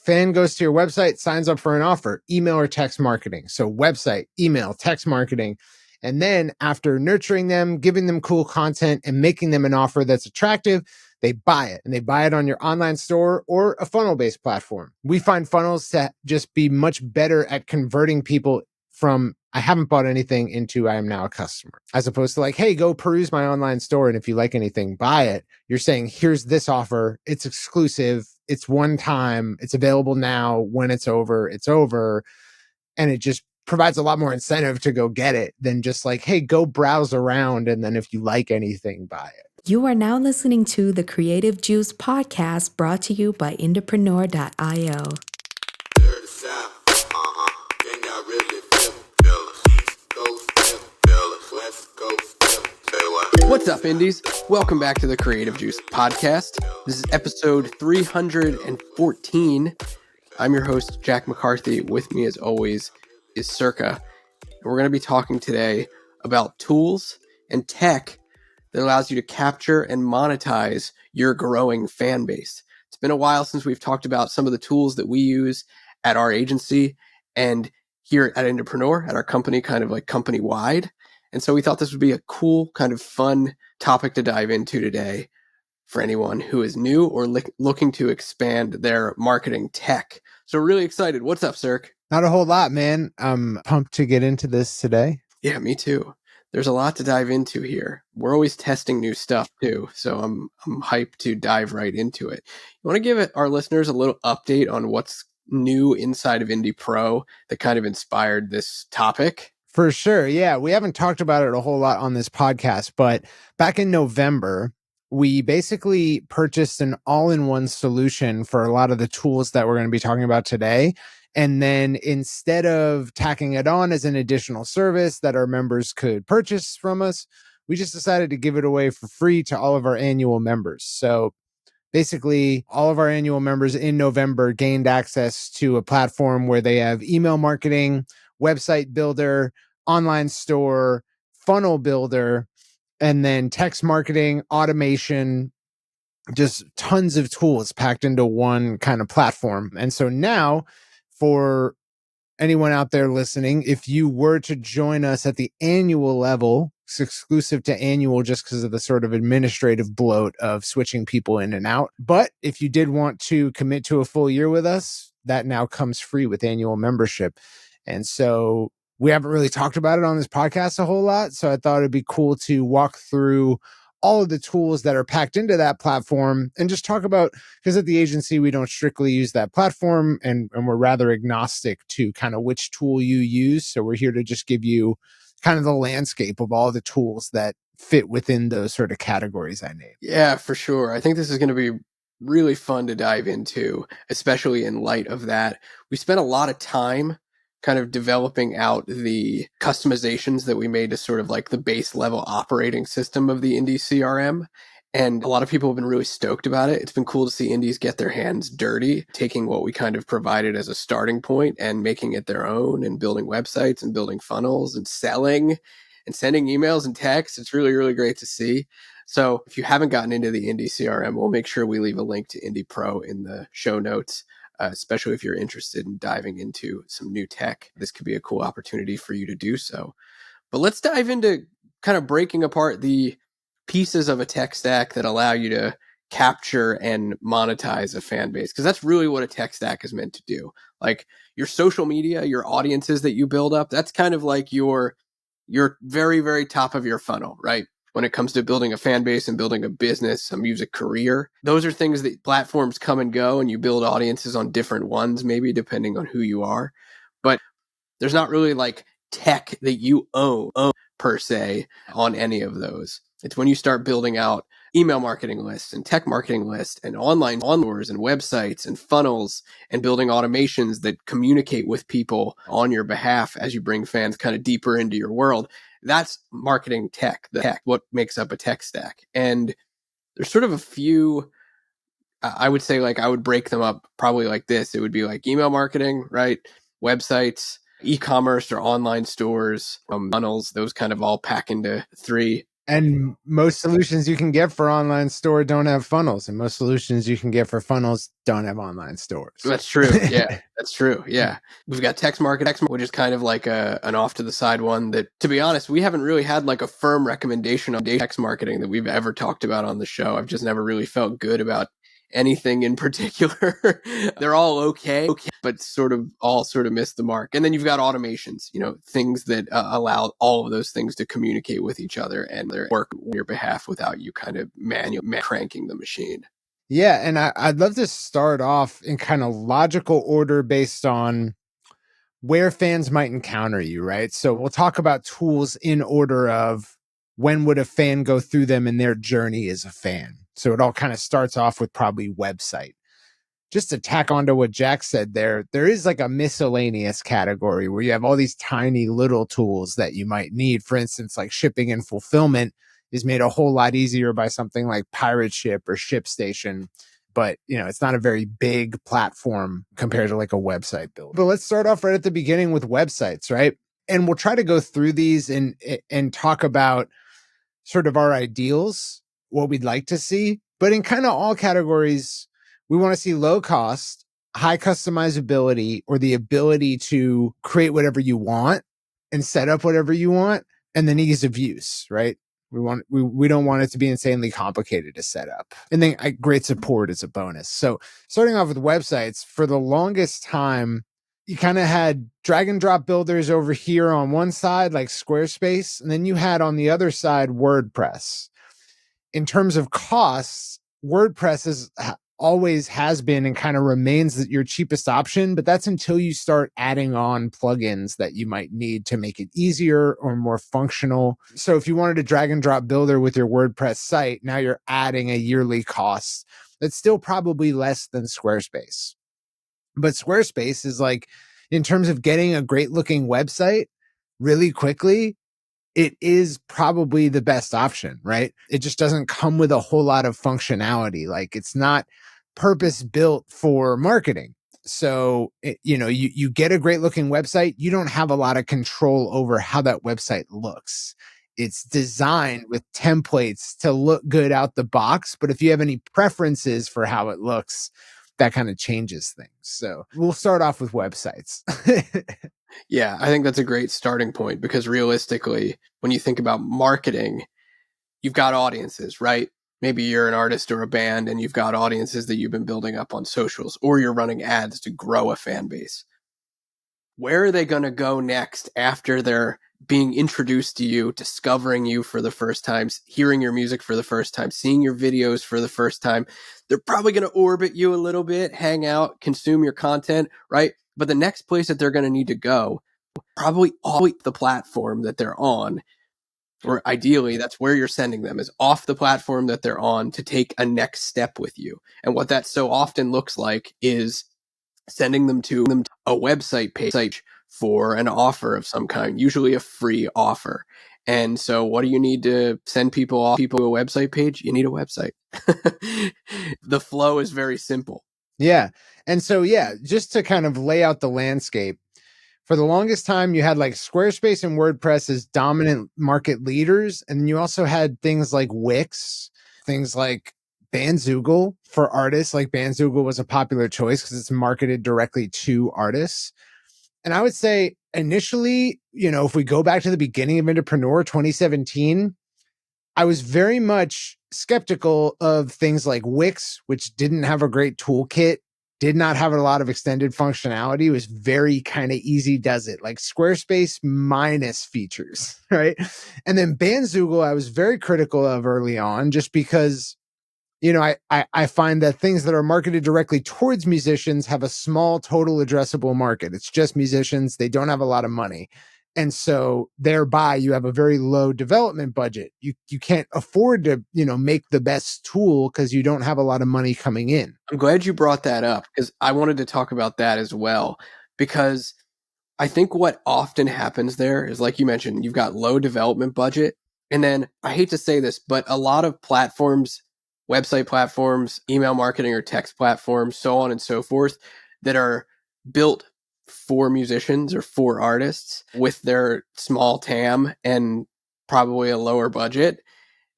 Fan goes to your website, signs up for an offer, email or text marketing. So website, email, text marketing. And then after nurturing them, giving them cool content and making them an offer that's attractive, they buy it, and they buy it on your online store or a funnel-based platform. We find funnels to just be much better at converting people from I haven't bought anything into I am now a customer, as opposed to like, hey, go peruse my online store. And if you like anything, buy it. You're saying, here's this offer. It's exclusive. It's one time. It's available now. When it's over, it's over. And it just provides a lot more incentive to go get it than just like, hey, go browse around. And then if you like anything, buy it. You are now listening to the Creative Juice podcast brought to you by IndiePRO.io. What's up, Indies? Welcome back to the Creative Juice podcast. This is episode 314. I'm your host, Jack McCarthy. With me, as always, is Circa. And we're going to be talking today about tools and tech that allows you to capture and monetize your growing fan base. It's been a while since we've talked about some of the tools that we use at our agency and here at IndiePRO, at our company, kind of like company-wide. And so we thought this would be a cool, kind of fun topic to dive into today for anyone who is new or looking to expand their marketing tech. So we're really excited. What's up, Cirque? Not a whole lot, man. I'm pumped to get into this today. Yeah, me too. There's a lot to dive into here. We're always testing new stuff too, so I'm hyped to dive right into it. You want to give our listeners a little update on what's new inside of IndiePRO that kind of inspired this topic? For sure. Yeah. We haven't talked about it a whole lot on this podcast, but back in November, we basically purchased an all-in-one solution for a lot of the tools that we're going to be talking about today. And then instead of tacking it on as an additional service that our members could purchase from us, we just decided to give it away for free to all of our annual members. So basically, all of our annual members in November gained access to a platform where they have email marketing, website builder, online store, funnel builder, and then text marketing, automation, just tons of tools packed into one kind of platform. And so now, for anyone out there listening, if you were to join us at the annual level, it's exclusive to annual just because of the sort of administrative bloat of switching people in and out. But if you did want to commit to a full year with us, that now comes free with annual membership. And so we haven't really talked about it on this podcast a whole lot. So I thought it'd be cool to walk through all of the tools that are packed into that platform and just talk about, because at the agency, we don't strictly use that platform and we're rather agnostic to kind of which tool you use. So we're here to just give you kind of the landscape of all the tools that fit within those sort of categories I named. Yeah, for sure. I think this is going to be really fun to dive into, especially in light of that. We spent a lot of time kind of developing out the customizations that we made to sort of like the base level operating system of the IndieCRM. And a lot of people have been really stoked about it. It's been cool to see indies get their hands dirty, taking what we kind of provided as a starting point and making it their own and building websites and building funnels and selling and sending emails and texts. It's really, really great to see. So if you haven't gotten into the IndieCRM, we'll make sure we leave a link to IndiePRO in the show notes. Especially if you're interested in diving into some new tech. This could be a cool opportunity for you to do so. But let's dive into kind of breaking apart the pieces of a tech stack that allow you to capture and monetize a fan base, because that's really what a tech stack is meant to do. Like your social media, your audiences that you build up, that's kind of like your very, very top of your funnel, right? When it comes to building a fan base and building a business, a music career, those are things that platforms come and go, and you build audiences on different ones, maybe depending on who you are. But there's not really like tech that you own per se on any of those. It's when you start building out email marketing lists and tech marketing lists and online stores and websites and funnels and building automations that communicate with people on your behalf as you bring fans kind of deeper into your world. That's marketing tech, what makes up a tech stack. And there's sort of a few, I would say, like I would break them up probably like this. It would be like email marketing, right? Websites, e-commerce or online stores, funnels, those kind of all pack into three And most solutions you can get for online store don't have funnels, and most solutions you can get for funnels don't have online stores. That's true. Yeah, that's true. Yeah. We've got text marketing, which is kind of like an off to the side one that, to be honest, we haven't really had like a firm recommendation on text marketing that we've ever talked about on the show. I've just never really felt good about anything in particular. They're all okay, but sort of miss the mark. And then you've got automations, things that allow all of those things to communicate with each other and work on your behalf without you kind of manually cranking the machine. Yeah, and I'd love to start off in kind of logical order based on where fans might encounter you, right? So we'll talk about tools in order of when would a fan go through them in their journey as a fan. So it all kind of starts off with probably website. Just to tack onto what Jack said there is like a miscellaneous category where you have all these tiny little tools that you might need. For instance, like shipping and fulfillment is made a whole lot easier by something like Pirate Ship or ShipStation. But, it's not a very big platform compared to like a website build. But let's start off right at the beginning with websites, right? And we'll try to go through these and talk about sort of our ideals, what we'd like to see. But in kind of all categories, we want to see low cost, high customizability, or the ability to create whatever you want and set up whatever you want, and then ease of use, right? We don't want it to be insanely complicated to set up. And then great support is a bonus. So starting off with websites, for the longest time, you kind of had drag and drop builders over here on one side, like Squarespace, and then you had on the other side WordPress. In terms of costs, WordPress always has been and kind of remains your cheapest option, but that's until you start adding on plugins that you might need to make it easier or more functional. So if you wanted a drag and drop builder with your WordPress site, now you're adding a yearly cost that's still probably less than Squarespace. But Squarespace is like, in terms of getting a great looking website really quickly, it is probably the best option, right? It just doesn't come with a whole lot of functionality. Like, it's not purpose built for marketing. So, you get a great looking website. You don't have a lot of control over how that website looks. It's designed with templates to look good out the box. But if you have any preferences for how it looks, that kind of changes things. So we'll start off with websites. Yeah, I think that's a great starting point because realistically, when you think about marketing, you've got audiences, right? Maybe you're an artist or a band and you've got audiences that you've been building up on socials, or you're running ads to grow a fan base. Where are they going to go next after they're being introduced to you, discovering you for the first time, hearing your music for the first time, seeing your videos for the first time? They're probably going to orbit you a little bit, hang out, consume your content, right? But the next place that they're going to need to go, probably all the platform that they're on, or ideally that's where you're sending them, is off the platform that they're on to take a next step with you. And what that so often looks like is sending them to a website page for an offer of some kind, usually a free offer. And so what do you need to send people to a website page? You need a website. The flow is very simple. Yeah. And so, just to kind of lay out the landscape, for the longest time, you had like Squarespace and WordPress as dominant market leaders. And you also had things like Wix, things like Bandzoogle for artists. Like Bandzoogle was a popular choice because it's marketed directly to artists. And I would say initially, if we go back to the beginning of IndiePRO 2017, I was very much skeptical of things like Wix, which didn't have a great toolkit, did not have a lot of extended functionality. It was very kind of easy does it, like Squarespace minus features, right? And then Bandzoogle, I was very critical of early on just because, I find that things that are marketed directly towards musicians have a small total addressable market. It's just musicians. They don't have a lot of money. And so thereby you have a very low development budget. You can't afford to, make the best tool because you don't have a lot of money coming in. I'm glad you brought that up because I wanted to talk about that as well, because I think what often happens there is, like you mentioned, you've got low development budget. And then I hate to say this, but a lot of platforms, website platforms, email marketing or text platforms, so on and so forth, that are built for musicians or for artists with their small TAM and probably a lower budget,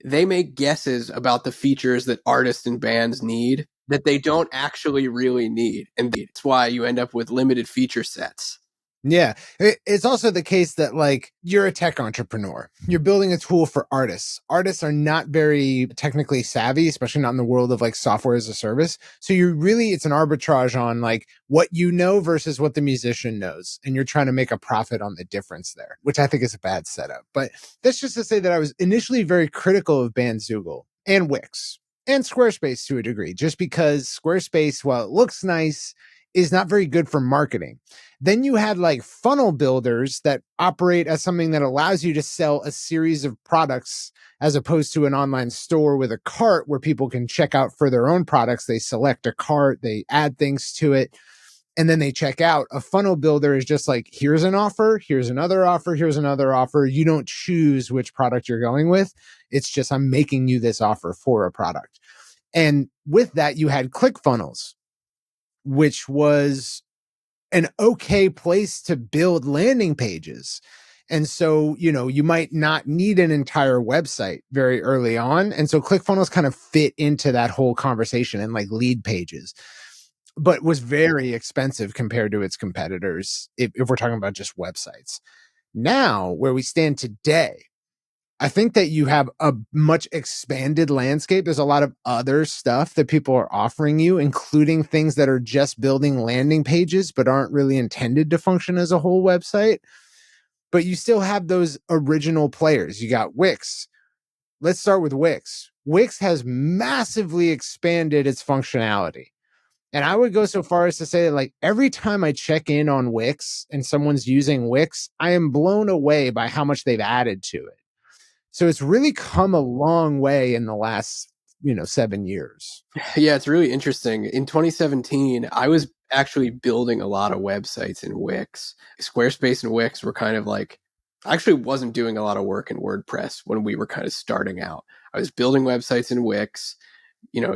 they make guesses about the features that artists and bands need that they don't actually really need. And that's why you end up with limited feature sets. Yeah. It's also the case that like you're a tech entrepreneur. You're building a tool for artists. Artists are not very technically savvy, especially not in the world of like software as a service. So it's an arbitrage on like what you know versus what the musician knows. And you're trying to make a profit on the difference there, which I think is a bad setup. But that's just to say that I was initially very critical of Bandzoogle and Wix and Squarespace to a degree, just because Squarespace, while it looks nice, is not very good for marketing. Then you had like funnel builders that operate as something that allows you to sell a series of products as opposed to an online store with a cart where people can check out for their own products. They select a cart, they add things to it, and then they check out. A funnel builder is just like, here's an offer, here's another offer, here's another offer. You don't choose which product you're going with. It's just, I'm making you this offer for a product. And with that, you had ClickFunnels, which was an okay place to build landing pages. And so, you might not need an entire website very early on. And so ClickFunnels kind of fit into that whole conversation and like lead pages, but was very expensive compared to its competitors if we're talking about just websites. Now, where we stand today, I think that you have a much expanded landscape. There's a lot of other stuff that people are offering you, including things that are just building landing pages, but aren't really intended to function as a whole website. But you still have those original players. You got Wix. Let's start with Wix. Wix has massively expanded its functionality. And I would go so far as to say that like every time I check in on Wix and someone's using Wix, I am blown away by how much they've added to it. So it's really come a long way in the last, 7 years. Yeah, it's really interesting. In 2017, I was actually building a lot of websites in Wix. Squarespace and Wix were kind of like, I actually wasn't doing a lot of work in WordPress when we were kind of starting out. I was building websites in Wix,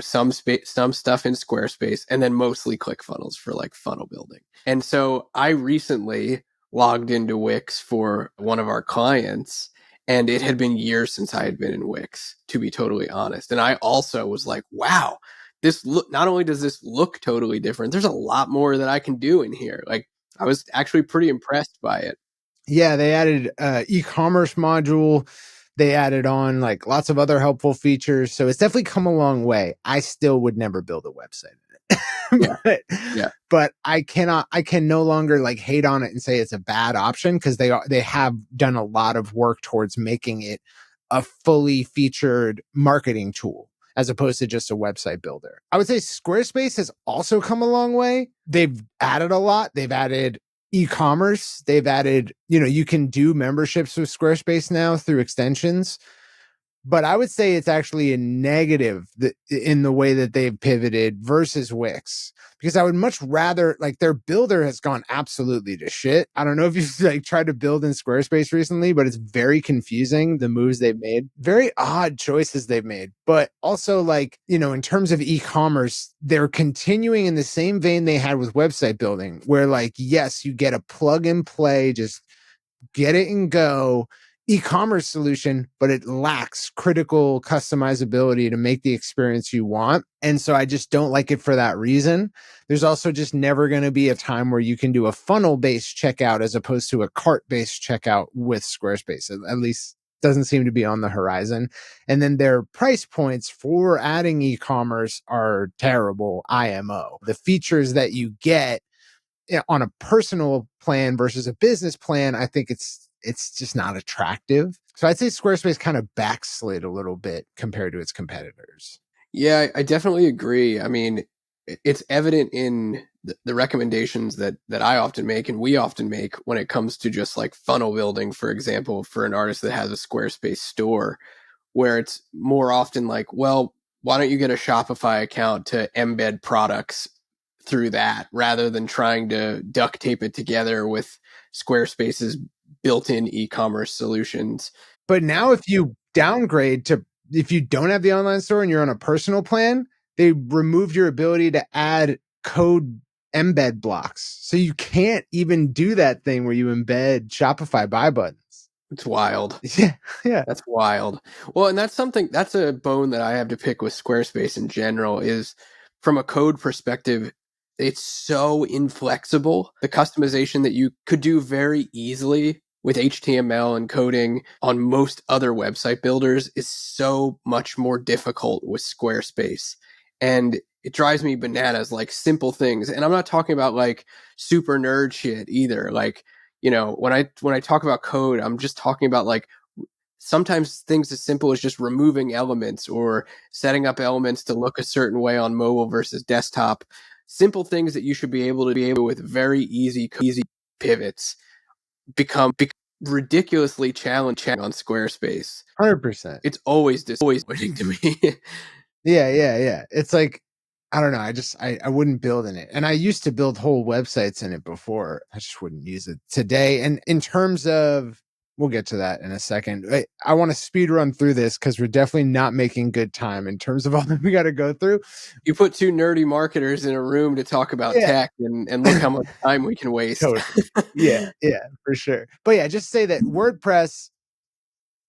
some stuff in Squarespace, and then mostly ClickFunnels for like funnel building. And so I recently logged into Wix for one of our clients, and it had been years since I had been in Wix, to be totally honest. And I also was like, wow, not only does this look totally different, there's a lot more that I can do in here. Like, I was actually pretty impressed by it. Yeah, they added e-commerce module. They added on like lots of other helpful features. So it's definitely come a long way. I still would never build a website in it. But I can no longer like hate on it and say it's a bad option, because they have done a lot of work towards making it a fully featured marketing tool as opposed to just a website builder. I would say Squarespace has also come a long way. They've added a lot. They've added e-commerce. They've added, you can do memberships with Squarespace now through extensions. But I would say it's actually a negative in the way that they've pivoted versus Wix, because I would much rather, like, their builder has gone absolutely to shit. I don't know if you've like tried to build in Squarespace recently, but it's very confusing, the moves they've made, very odd choices they've made. But also, like, in terms of e-commerce, they're continuing in the same vein they had with website building, where like, yes, you get a plug and play, just get it and go e-commerce solution, but it lacks critical customizability to make the experience you want. And so I just don't like it for that reason. There's also just never going to be a time where you can do a funnel-based checkout as opposed to a cart-based checkout with Squarespace. At least doesn't seem to be on the horizon. And then their price points for adding e-commerce are terrible IMO. The features that you get on a personal plan versus a business plan, I think it's just not attractive. So I'd say Squarespace kind of backslid a little bit compared to its competitors. Yeah, I definitely agree. I mean, it's evident in the recommendations that I often make and we often make when it comes to just like funnel building, for example, for an artist that has a Squarespace store, where it's more often like, well, why don't you get a Shopify account to embed products through that rather than trying to duct tape it together with Squarespace's built-in e-commerce solutions. But now if you downgrade to, if you don't have the online store and you're on a personal plan, they removed your ability to add code embed blocks. So you can't even do that thing where you embed Shopify buy buttons. It's wild. Yeah, yeah. That's wild. Well, and that's a bone that I have to pick with Squarespace in general is from a code perspective, it's so inflexible. The customization that you could do very easily with HTML and coding on most other website builders is so much more difficult with Squarespace. And it drives me bananas, like simple things. And I'm not talking about like super nerd shit either. Like, when I talk about code, I'm just talking about like sometimes things as simple as just removing elements or setting up elements to look a certain way on mobile versus desktop. Simple things that you should be able with very easy pivots become ridiculously challenging on Squarespace. 100%. It's always disappointing to me. Yeah, yeah, yeah. It's like, I don't know. I wouldn't build in it. And I used to build whole websites in it before. I just wouldn't use it today. And in terms of, we'll get to that in a second. I want to speed run through this because we're definitely not making good time in terms of all that we got to go through. You put two nerdy marketers in a room to talk about Yeah. tech and look how much time we can waste. Totally. Yeah, yeah, for sure. But yeah, just say that WordPress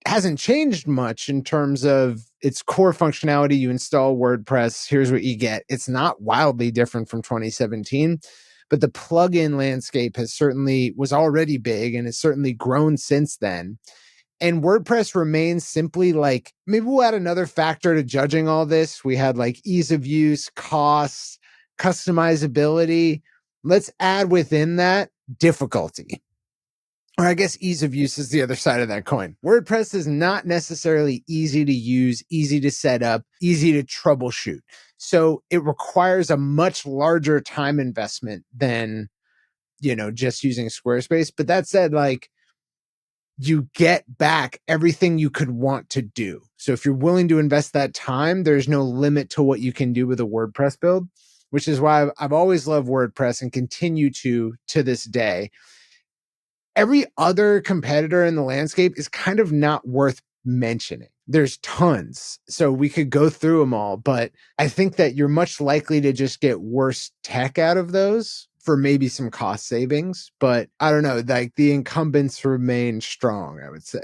hasn't changed much in terms of its core functionality. You install WordPress, here's what you get. It's not wildly different from 2017, but the plugin landscape was already big and it's certainly grown since then. And WordPress remains simply like, maybe we'll add another factor to judging all this. We had like ease of use, costs, customizability. Let's add within that difficulty. Or I guess ease of use is the other side of that coin. WordPress is not necessarily easy to use, easy to set up, easy to troubleshoot. So it requires a much larger time investment than, just using Squarespace. But that said, like, you get back everything you could want to do. So if you're willing to invest that time, there's no limit to what you can do with a WordPress build, which is why I've always loved WordPress and continue to this day. Every other competitor in the landscape is kind of not worth mentioning. There's tons. So we could go through them all, but I think that you're much likely to just get worse tech out of those for maybe some cost savings. But I don't know, like the incumbents remain strong, I would say.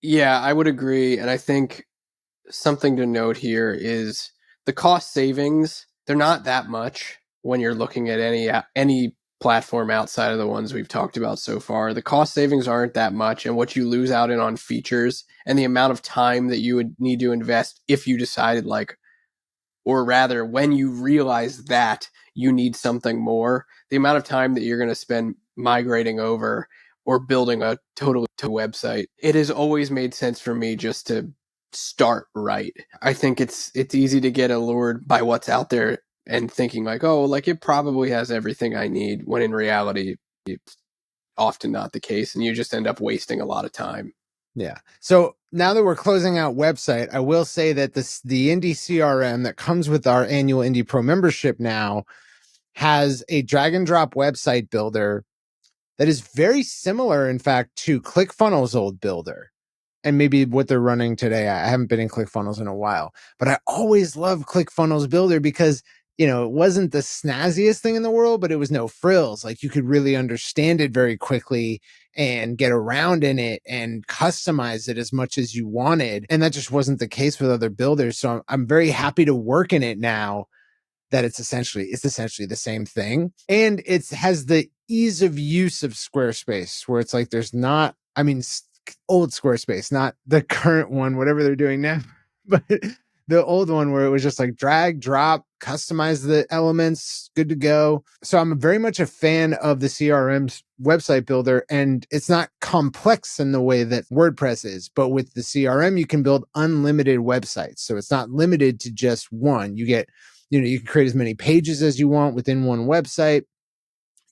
Yeah, I would agree. And I think something to note here is the cost savings, they're not that much when you're looking at any platform outside of the ones we've talked about so far. The cost savings aren't that much, and what you lose out in on features and the amount of time that you would need to invest if you decided like, or rather when you realize that you need something more, the amount of time that you're going to spend migrating over or building a total website, it has always made sense for me just to start right. I think it's easy to get allured by what's out there and thinking like, oh, like it probably has everything I need, when in reality it's often not the case, and you just end up wasting a lot of time. Yeah. So now that we're closing out website, I will say that the IndieCRM that comes with our annual IndiePRO membership now has a drag and drop website builder that is very similar, in fact, to ClickFunnels' old builder and maybe what they're running today. I haven't been in ClickFunnels in a while, but I always loved ClickFunnels builder because, it wasn't the snazziest thing in the world, but it was no frills. Like you could really understand it very quickly and get around in it and customize it as much as you wanted. And that just wasn't the case with other builders. So I'm very happy to work in it now that it's essentially the same thing. And it has the ease of use of Squarespace where it's like there's not, old Squarespace, not the current one, whatever they're doing now, but the old one where it was just like drag, drop, customize the elements, good to go. So I'm very much a fan of the CRM's website builder, and it's not complex in the way that WordPress is, but with the CRM, you can build unlimited websites. So it's not limited to just one. You get, you can create as many pages as you want within one website.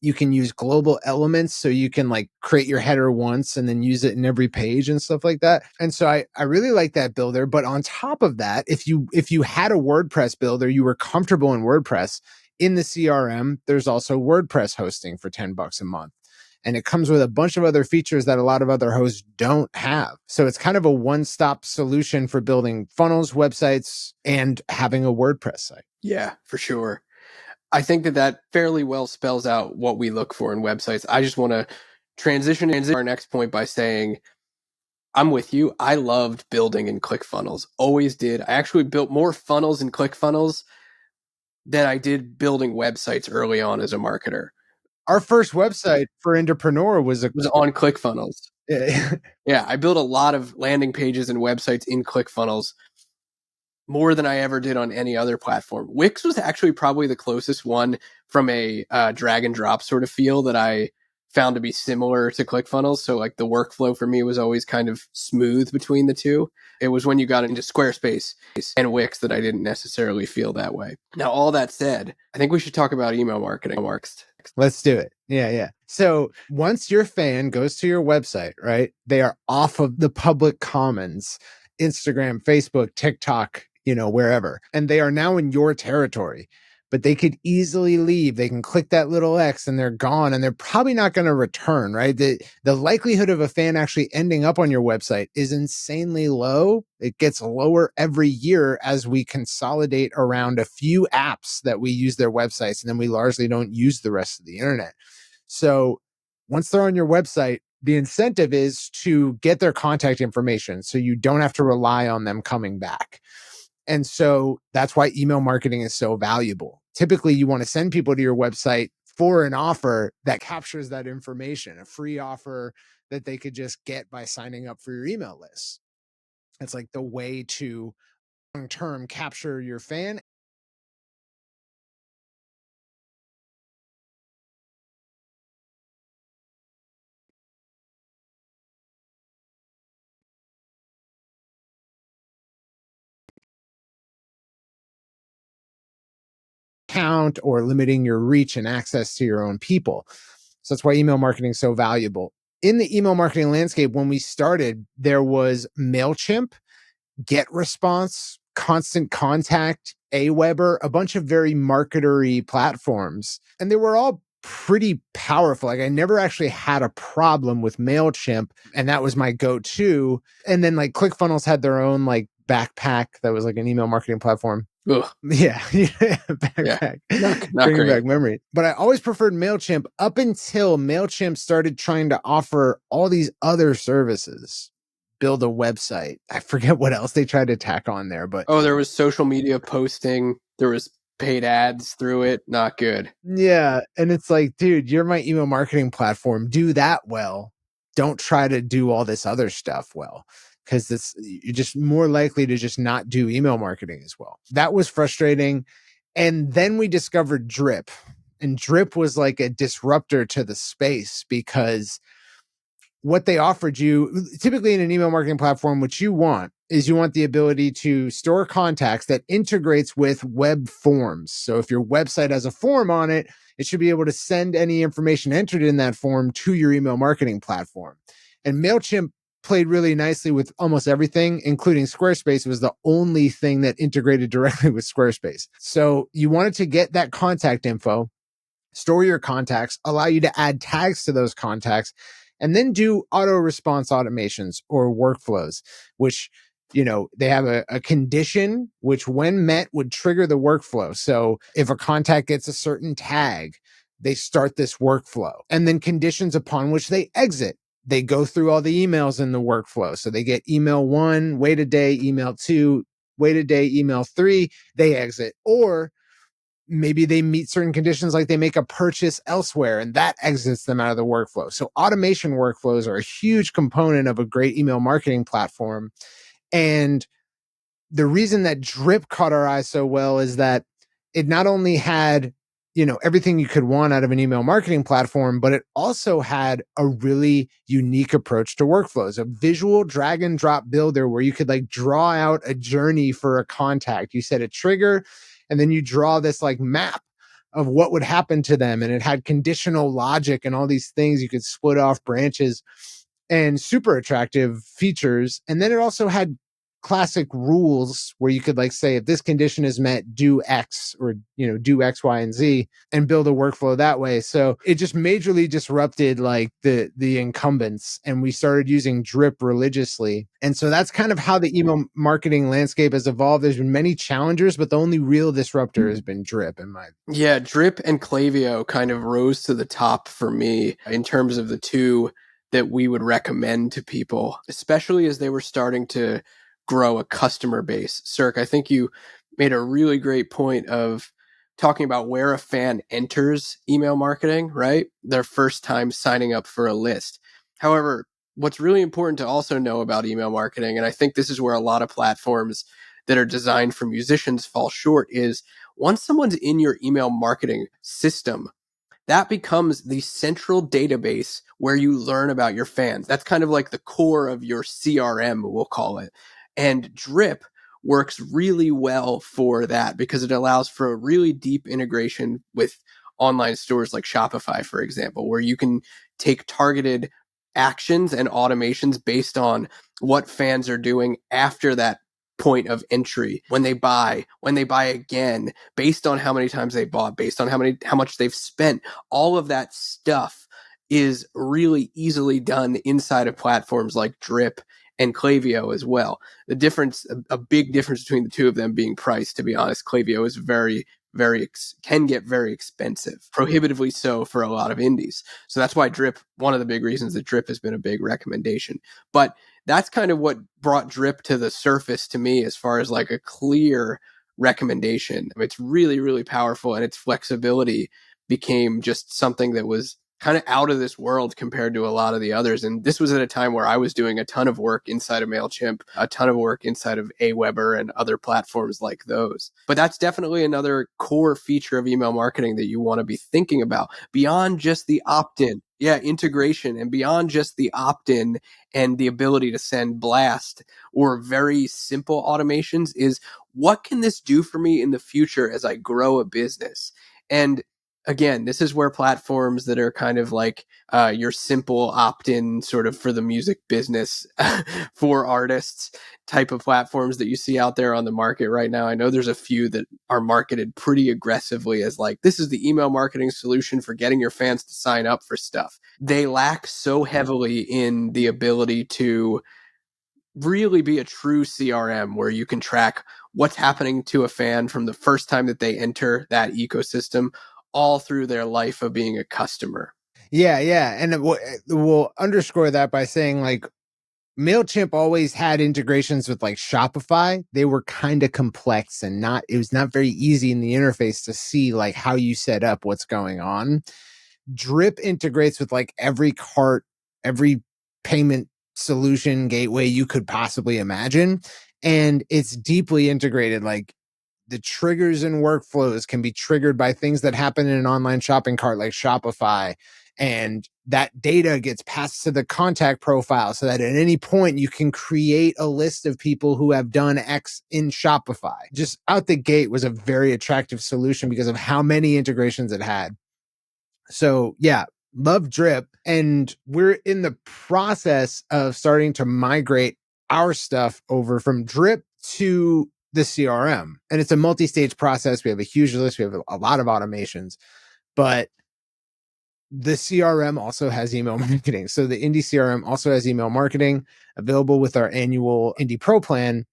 You can use global elements, so you can like create your header once and then use it in every page and stuff like that. And so I really like that builder. But on top of that, if you had a WordPress builder, you were comfortable in WordPress, in the CRM, there's also WordPress hosting for $10 a month. And it comes with a bunch of other features that a lot of other hosts don't have. So it's kind of a one-stop solution for building funnels, websites, and having a WordPress site. Yeah, for sure. I think that fairly well spells out what we look for in websites. I just want to transition into our next point by saying I'm with you. I loved building in ClickFunnels. Always did. I actually built more funnels in ClickFunnels than I did building websites early on as a marketer. Our first website for IndiePRO was It was on ClickFunnels. a Yeah, I built a lot of landing pages and websites in ClickFunnels, more than I ever did on any other platform. Wix was actually probably the closest one from a drag and drop sort of feel that I found to be similar to ClickFunnels. So like the workflow for me was always kind of smooth between the two. It was when you got into Squarespace and Wix that I didn't necessarily feel that way. Now, all that said, I think we should talk about email marketing. Let's do it. Yeah. So once your fan goes to your website, right, they are off of the public commons, Instagram, Facebook, TikTok, wherever, and they are now in your territory. But they could easily leave. They can click that little X and they're gone, and they're probably not going to return, right? The likelihood of a fan actually ending up on your website is insanely low. It gets lower every year as we consolidate around a few apps that we use their websites, and then we largely don't use the rest of the internet. So once they're on your website, the incentive is to get their contact information so you don't have to rely on them coming back. And so that's why email marketing is so valuable. Typically, you want to send people to your website for an offer that captures that information, a free offer that they could just get by signing up for your email list. It's like the way to long-term capture your fan. Count or limiting your reach and access to your own people. So that's why email marketing is so valuable. In the email marketing landscape, when we started, there was MailChimp, GetResponse, Constant Contact, Aweber, a bunch of very marketery platforms. And they were all pretty powerful. Like I never actually had a problem with MailChimp, and that was my go-to. And then like ClickFunnels had their own like backpack that was like an email marketing platform. Ugh. Yeah, backpack. Yeah. Not Bringing great. back memory. But I always preferred MailChimp up until MailChimp started trying to offer all these other services. Build a website. I forget what else they tried to tack on there, but there was social media posting. There was paid ads through it. Not good. yeah. And it's like, dude, you're my email marketing platform. Do that well. Don't try to do all this other stuff well, because you're just more likely to just not do email marketing as well. That was frustrating. And then we discovered Drip. And Drip was like a disruptor to the space, because what they offered you typically in an email marketing platform, what you want is you want the ability to store contacts that integrates with web forms. So if your website has a form on it, it should be able to send any information entered in that form to your email marketing platform. And MailChimp played really nicely with almost everything, including Squarespace. It was the only thing that integrated directly with Squarespace. So you wanted to get that contact info, store your contacts, allow you to add tags to those contacts, and then do auto response automations or workflows, which, they have a condition which when met would trigger the workflow. So if a contact gets a certain tag, they start this workflow, and then conditions upon which they exit. They go through all the emails in the workflow. So they get email 1, wait a day, email 2, wait a day, email 3, they exit. Or maybe they meet certain conditions, like they make a purchase elsewhere, and that exits them out of the workflow. So automation workflows are a huge component of a great email marketing platform. And the reason that Drip caught our eye so well is that it not only had, everything you could want out of an email marketing platform, but it also had a really unique approach to workflows, a visual drag and drop builder where you could like draw out a journey for a contact. You set a trigger, and then you draw this like map of what would happen to them. And it had conditional logic and all these things. You could split off branches, and super attractive features. And then it also had classic rules where you could like say, if this condition is met, do X, or, do X, Y, and Z, and build a workflow that way. So it just majorly disrupted like the incumbents, and we started using Drip religiously. And so that's kind of how the email marketing landscape has evolved. There's been many challengers, but the only real disruptor has been Drip in my. Yeah, Drip and Klaviyo kind of rose to the top for me in terms of the two that we would recommend to people, especially as they were starting to grow a customer base. Cirque, I think you made a really great point of talking about where a fan enters email marketing, right? Their first time signing up for a list. However, what's really important to also know about email marketing, and I think this is where a lot of platforms that are designed for musicians fall short, is once someone's in your email marketing system, that becomes the central database where you learn about your fans. That's kind of like the core of your CRM, we'll call it. And Drip works really well for that because it allows for a really deep integration with online stores like Shopify, for example, where you can take targeted actions and automations based on what fans are doing after that point of entry, when they buy again, based on how many times they bought, based on how much they've spent. All of that stuff is really easily done inside of platforms like Drip and Klaviyo as well. The difference, a big difference between the two of them being price, to be honest. Klaviyo is can get very expensive, prohibitively so for a lot of indies. So that's why Drip, one of the big reasons that Drip has been a big recommendation. But that's kind of what brought Drip to the surface to me as far as like a clear recommendation. I mean, it's really, really powerful, and its flexibility became just something that was kind of out of this world compared to a lot of the others. And this was at a time where I was doing a ton of work inside of MailChimp, a ton of work inside of Aweber and other platforms like those. But that's definitely another core feature of email marketing that you want to be thinking about beyond just the opt-in. Yeah, integration, and beyond just the opt-in and the ability to send blast or very simple automations, is what can this do for me in the future as I grow a business? And again, this is where platforms that are kind of like your simple opt-in sort of for the music business for artists type of platforms that you see out there on the market right now. I know there's a few that are marketed pretty aggressively as like, this is the email marketing solution for getting your fans to sign up for stuff. They lack so heavily in the ability to really be a true CRM where you can track what's happening to a fan from the first time that they enter that ecosystem all through their life of being a customer. Yeah, yeah. And we'll underscore that by saying like MailChimp always had integrations with like Shopify. They were kind of complex and it was not very easy in the interface to see like how you set up what's going on. Drip integrates with like every cart, every payment solution gateway you could possibly imagine. And it's deeply integrated. Like the triggers and workflows can be triggered by things that happen in an online shopping cart like Shopify. And that data gets passed to the contact profile so that at any point you can create a list of people who have done X in Shopify. Just out the gate was a very attractive solution because of how many integrations it had. So yeah, love Drip. And we're in the process of starting to migrate our stuff over from Drip to the CRM. And it's a multi-stage process. We have a huge list. We have a lot of automations, but the CRM also has email marketing. So the IndieCRM also has email marketing available with our annual IndiePRO plan.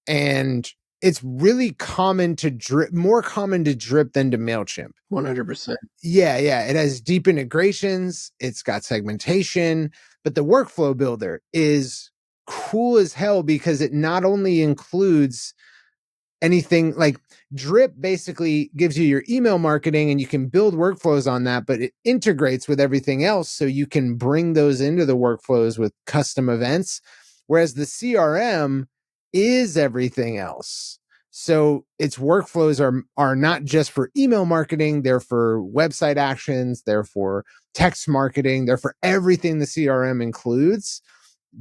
And it's really common to Drip, more common to Drip than to MailChimp. 100%. Yeah, yeah. It has deep integrations. It's got segmentation, but the workflow builder is cool as hell because it not only includes anything like Drip basically gives you your email marketing and you can build workflows on that, but it integrates with everything else. So you can bring those into the workflows with custom events. Whereas the CRM is everything else. So its workflows are not just for email marketing, they're for website actions, they're for text marketing, they're for everything the CRM includes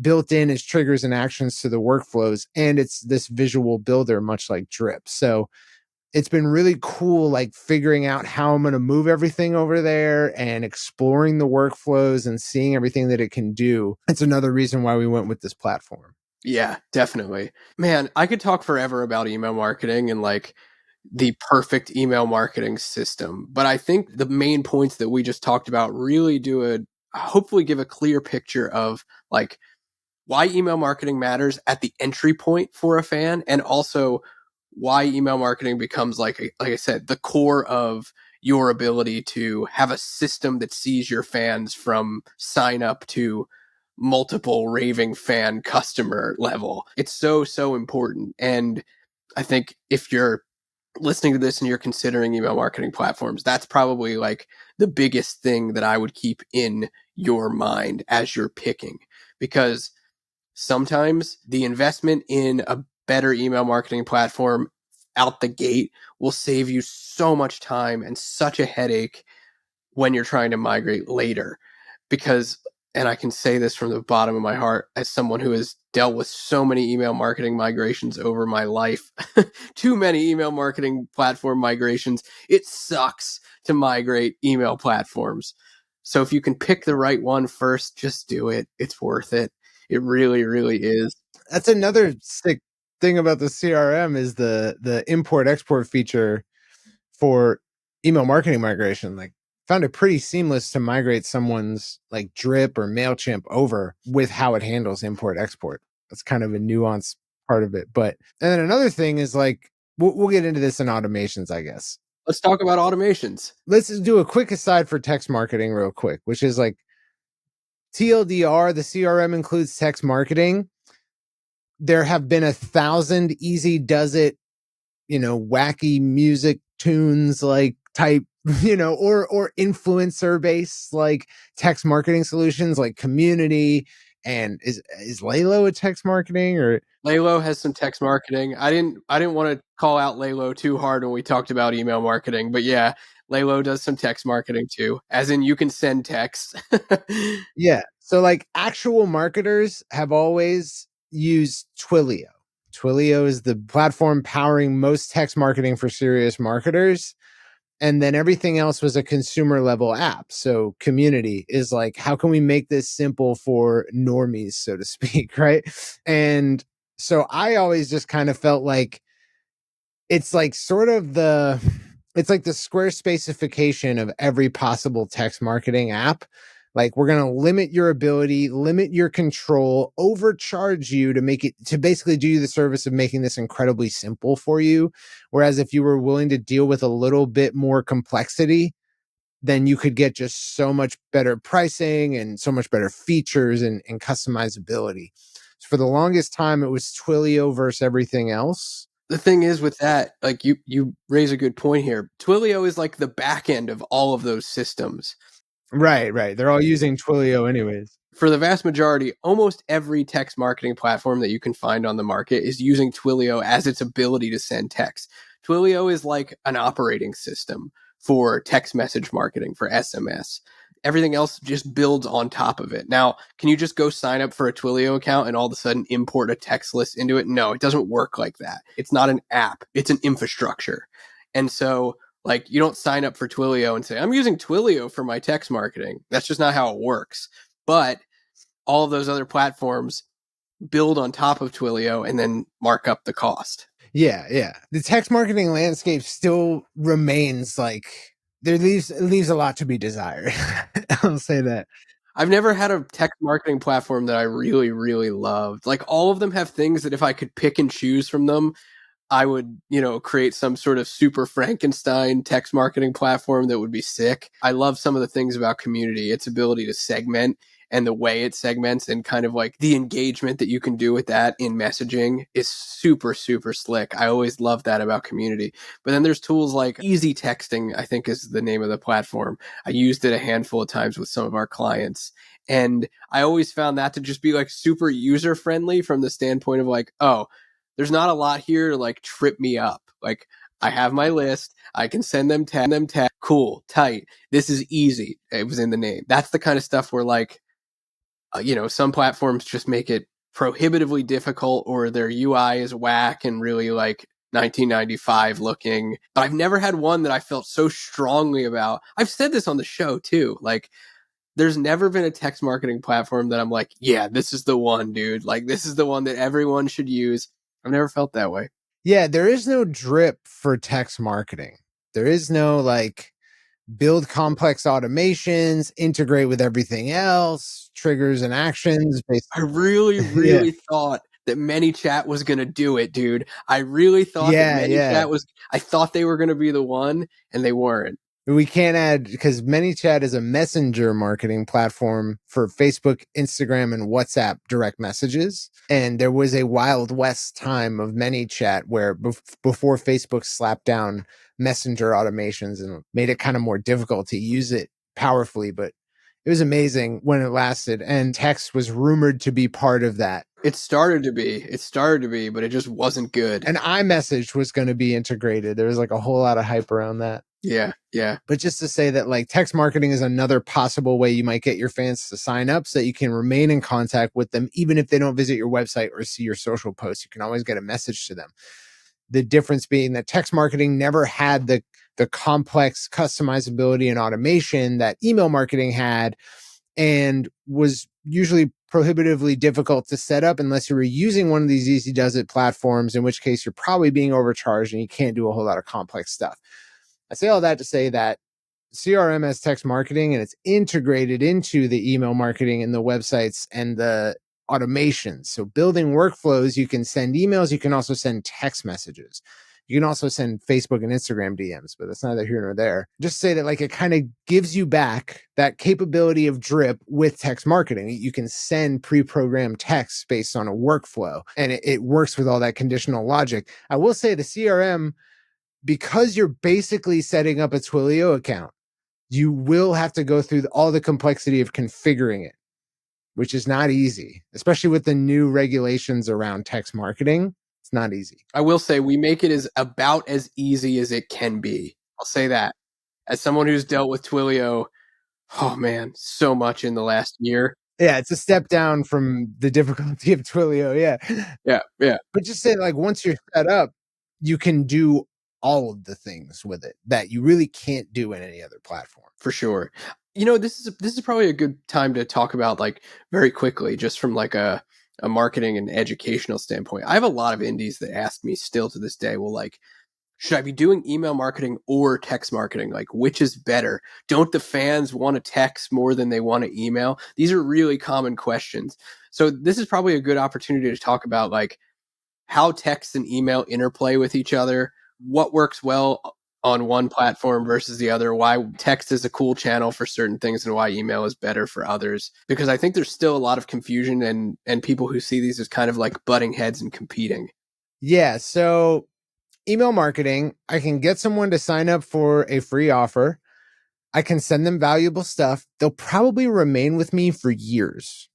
built in as triggers and actions to the workflows. And it's this visual builder, much like Drip. So it's been really cool, like figuring out how I'm going to move everything over there and exploring the workflows and seeing everything that it can do. It's another reason why we went with this platform. Yeah, definitely. Man, I could talk forever about email marketing and like the perfect email marketing system. But I think the main points that we just talked about really hopefully give a clear picture of like why email marketing matters at the entry point for a fan, and also why email marketing becomes like I said, the core of your ability to have a system that sees your fans from sign up to multiple raving fan customer level. It's so, so important. And I think if you're listening to this and you're considering email marketing platforms, that's probably like the biggest thing that I would keep in your mind as you're picking. Because sometimes the investment in a better email marketing platform out the gate will save you so much time and such a headache when you're trying to migrate later. Because, and I can say this from the bottom of my heart as someone who has dealt with so many email marketing migrations over my life, too many email marketing platform migrations, it sucks to migrate email platforms. So if you can pick the right one first, just do it. It's worth it. It really, really is. That's another sick thing about the CRM is the import export feature for email marketing migration. Like, found it pretty seamless to migrate someone's like Drip or MailChimp over with how it handles import export. That's kind of a nuanced part of it. But and then another thing is like we'll get into this in automations, I guess. Let's talk about automations. Let's just do a quick aside for text marketing real quick, which is like TLDR, the CRM includes text marketing. There have been 1,000 easy does it, wacky music tunes like type, or influencer based like text marketing solutions like Community. And is Lalo a text marketing or Lalo has some text marketing. I didn't want to call out Lalo too hard when we talked about email marketing, but yeah, Lalo does some text marketing too, as in you can send text. yeah. So like actual marketers have always used Twilio. Twilio is the platform powering most text marketing for serious marketers. And then everything else was a consumer level app. So Community is like, how can we make this simple for normies, so to speak, right? And so I always just kind of felt like it's like it's like the Squarespaceification of every possible text marketing app. Like, we're going to limit your ability, limit your control, overcharge you to basically do you the service of making this incredibly simple for you. Whereas if you were willing to deal with a little bit more complexity, then you could get just so much better pricing and so much better features and customizability. So for the longest time, it was Twilio versus everything else. The thing is with that, like you raise a good point here. Twilio is like the back end of all of those systems. Right. They're all using Twilio anyways. For the vast majority, almost every text marketing platform that you can find on the market is using Twilio as its ability to send text. Twilio is like an operating system for text message marketing, for SMS. Everything else just builds on top of it. Now, can you just go sign up for a Twilio account and all of a sudden import a text list into it? No, it doesn't work like that. It's not an app, it's an infrastructure. And so, like, you don't sign up for Twilio and say, I'm using Twilio for my text marketing. That's just not how it works. But all of those other platforms build on top of Twilio and then mark up the cost. Yeah. The text marketing landscape still remains like it leaves a lot to be desired. I'll say that. I've never had a text marketing platform that I really, really loved. Like, all of them have things that if I could pick and choose from them, I would, create some sort of super Frankenstein text marketing platform that would be sick. I love some of the things about Community, its ability to segment and the way it segments and kind of like the engagement that you can do with that in messaging is super, super slick. I always love that about Community. But then there's tools like Easy Texting, I think is the name of the platform. I used it a handful of times with some of our clients. And I always found that to just be like super user friendly from the standpoint of like, oh, there's not a lot here to like trip me up. Like, I have my list. I can send them tag. Cool, tight. This is easy. It was in the name. That's the kind of stuff where like, some platforms just make it prohibitively difficult or their UI is whack and really like 1995 looking. But I've never had one that I felt so strongly about. I've said this on the show too. Like, there's never been a text marketing platform that I'm like, yeah, this is the one, dude. Like, this is the one that everyone should use. I've never felt that way. Yeah, there is no drip for text marketing. There is no like build complex automations, integrate with everything else, triggers and actions. I really, Yeah. really thought that ManyChat was going to do it, dude. I really thought that Yeah. I thought they were going to be the one, and they weren't. We can't add, because ManyChat is a messenger marketing platform for Facebook, Instagram, and WhatsApp direct messages. And there was a Wild West time of ManyChat where before Facebook slapped down messenger automations and made it kind of more difficult to use it powerfully. But it was amazing when it lasted. And text was rumored to be part of that. It started to be, but it just wasn't good. And iMessage was going to be integrated. There was like a whole lot of hype around that. Yeah. But just to say that like text marketing is another possible way you might get your fans to sign up so that you can remain in contact with them, even if they don't visit your website or see your social posts. You can always get a message to them. The difference being that text marketing never had the complex customizability and automation that email marketing had, and was usually prohibitively difficult to set up unless you were using one of these easy does it platforms, in which case you're probably being overcharged and you can't do a whole lot of complex stuff. I say all that to say that CRM has text marketing and it's integrated into the email marketing and the websites and the automations. So building workflows, you can send emails, you can also send text messages. You can also send Facebook and Instagram DMs, but that's neither here nor there. Just say that like it kind of gives you back that capability of drip with text marketing. You can send pre-programmed text based on a workflow, and it works with all that conditional logic. I will say the CRM, because you're basically setting up a Twilio account, you will have to go through all the complexity of configuring it, which is not easy, especially with the new regulations around text marketing. It's not easy. I will say we make it about as easy as it can be. I'll say that. As someone who's dealt with Twilio, oh man, so much in the last year. Yeah, it's a step down from the difficulty of Twilio. Yeah. Yeah. But just say like once you're set up, you can do all of the things with it that you really can't do in any other platform. For sure. This is probably a good time to talk about like very quickly, just from like a marketing and educational standpoint. I have a lot of indies that ask me still to this day, well, like, should I be doing email marketing or text marketing? Like, which is better? Don't the fans want to text more than they want to email? These are really common questions. So this is probably a good opportunity to talk about like how text and email interplay with each other, what works well on one platform versus the other, why text is a cool channel for certain things and why email is better for others. Because I think there's still a lot of confusion and people who see these as kind of like butting heads and competing. Yeah. So email marketing, I can get someone to sign up for a free offer. I can send them valuable stuff. They'll probably remain with me for years.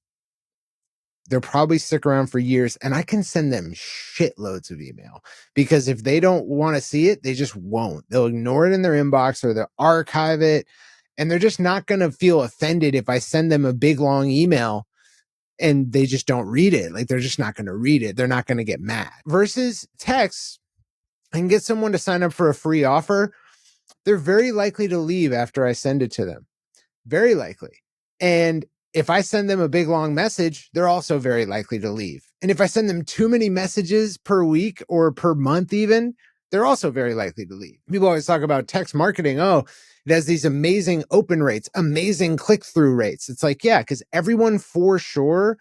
They'll probably stick around for years, and I can send them shitloads of email, because if they don't want to see it, they just won't. They'll ignore it in their inbox or they'll archive it, and they're just not going to feel offended if I send them a big long email and they just don't read it. Like, they're just not going to read it. They're not going to get mad. Versus text, I can get someone to sign up for a free offer. They're very likely to leave after I send it to them. Very likely. And if I send them a big long message, they're also very likely to leave. And if I send them too many messages per week or per month even, they're also very likely to leave. People always talk about text marketing. Oh, it has these amazing open rates, amazing click-through rates. It's like, yeah, because everyone for sure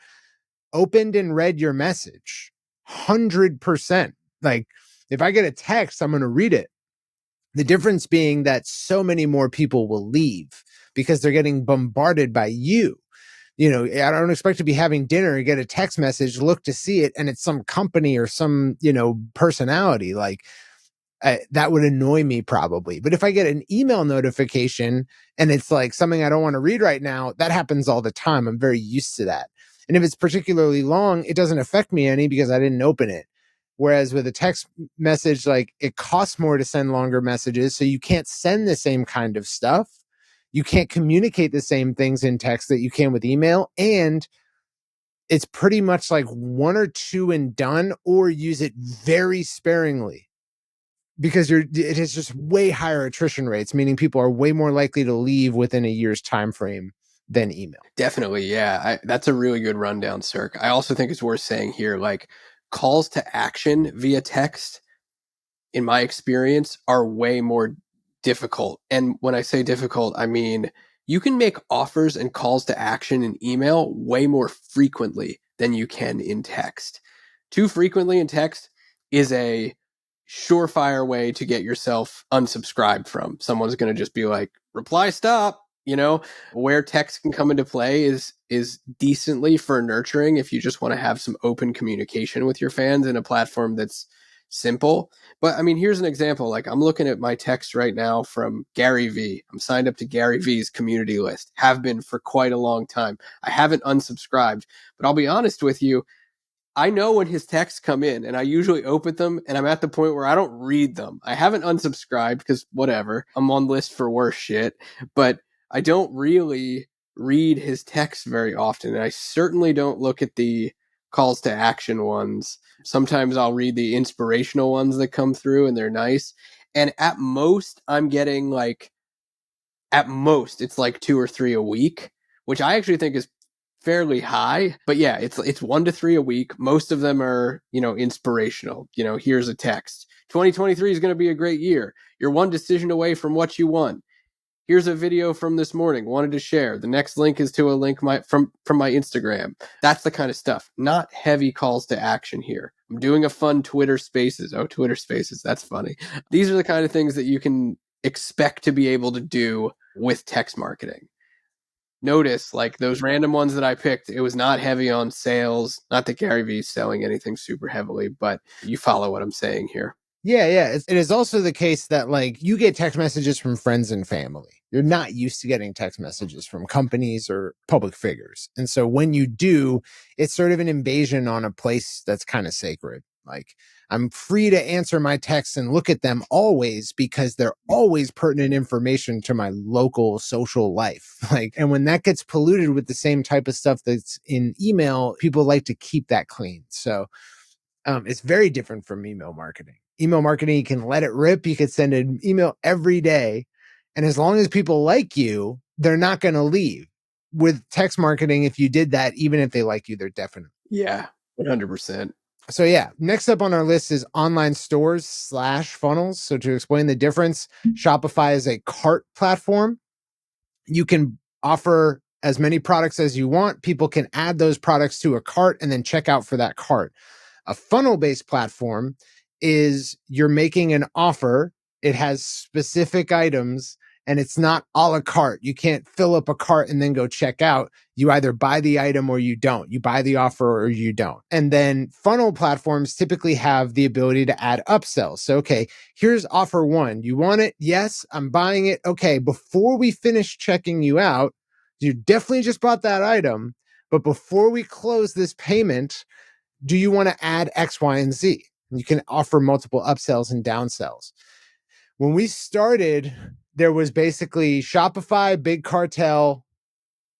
opened and read your message. 100%. Like, if I get a text, I'm going to read it. The difference being that so many more people will leave because they're getting bombarded by you. I don't expect to be having dinner and get a text message, look to see it, and it's some company or some, personality. Like, that would annoy me probably. But if I get an email notification and it's like something I don't want to read right now, that happens all the time. I'm very used to that. And if it's particularly long, it doesn't affect me any because I didn't open it. Whereas with a text message, like, it costs more to send longer messages. So you can't send the same kind of stuff. You can't communicate the same things in text that you can with email. And it's pretty much like one or two and done, or use it very sparingly, because it has just way higher attrition rates, meaning people are way more likely to leave within a year's time frame than email. Definitely, yeah. That's a really good rundown, Cirque. I also think it's worth saying here, like, calls to action via text, in my experience, are way more difficult. And when I say difficult, I mean you can make offers and calls to action in email way more frequently than you can in text. Too frequently in text is a surefire way to get yourself unsubscribed from. Someone's going to just be like, reply stop. Where text can come into play is decently for nurturing if you just want to have some open communication with your fans in a platform that's simple. But I mean, here's an example. Like, I'm looking at my text right now from Gary V. I'm signed up to Gary V's community list, have been for quite a long time. I haven't unsubscribed, but I'll be honest with you, I know when his texts come in, and I usually open them, and I'm at the point where I don't read them. I haven't unsubscribed because whatever, I'm on list for worse shit, but I don't really read his texts very often. And I certainly don't look at the calls to action ones. Sometimes I'll read the inspirational ones that come through, and they're nice. And at most, it's like 2 or 3 a week, which I actually think is fairly high. But yeah, it's 1 to 3 a week. Most of them are, inspirational. Here's a text. 2023 is going to be a great year. You're one decision away from what you want. Here's a video from this morning. Wanted to share. The next link is to a link from my Instagram. That's the kind of stuff. Not heavy calls to action here. I'm doing a fun Twitter Spaces. Oh, Twitter Spaces. That's funny. These are the kind of things that you can expect to be able to do with text marketing. Notice, like, those random ones that I picked, it was not heavy on sales. Not that Gary Vee's selling anything super heavily, but you follow what I'm saying here. Yeah. It is also the case that, like, you get text messages from friends and family. You're not used to getting text messages from companies or public figures. And so when you do, it's sort of an invasion on a place that's kind of sacred. Like, I'm free to answer my texts and look at them always because they're always pertinent information to my local social life. Like, and when that gets polluted with the same type of stuff that's in email, people like to keep that clean. So it's very different from email marketing. Email marketing, you can let it rip. You could send an email every day. And as long as people like you, they're not going to leave. With text marketing, if you did that, even if they like you, they're definitely. Yeah, 100%. So yeah, next up on our list is online stores / funnels. So to explain the difference, Shopify is a cart platform. You can offer as many products as you want. People can add those products to a cart and then check out for that cart. A funnel-based platform is you're making an offer. It has specific items and it's not a la carte. You can't fill up a cart and then go check out. You either buy the item or you don't. You buy the offer or you don't. And then funnel platforms typically have the ability to add upsells. So, okay, here's offer 1. You want it? Yes, I'm buying it. Okay, before we finish checking you out, you definitely just bought that item. But before we close this payment, do you want to add X, Y, and Z? You can offer multiple upsells and downsells. When we started, there was basically Shopify, Big Cartel,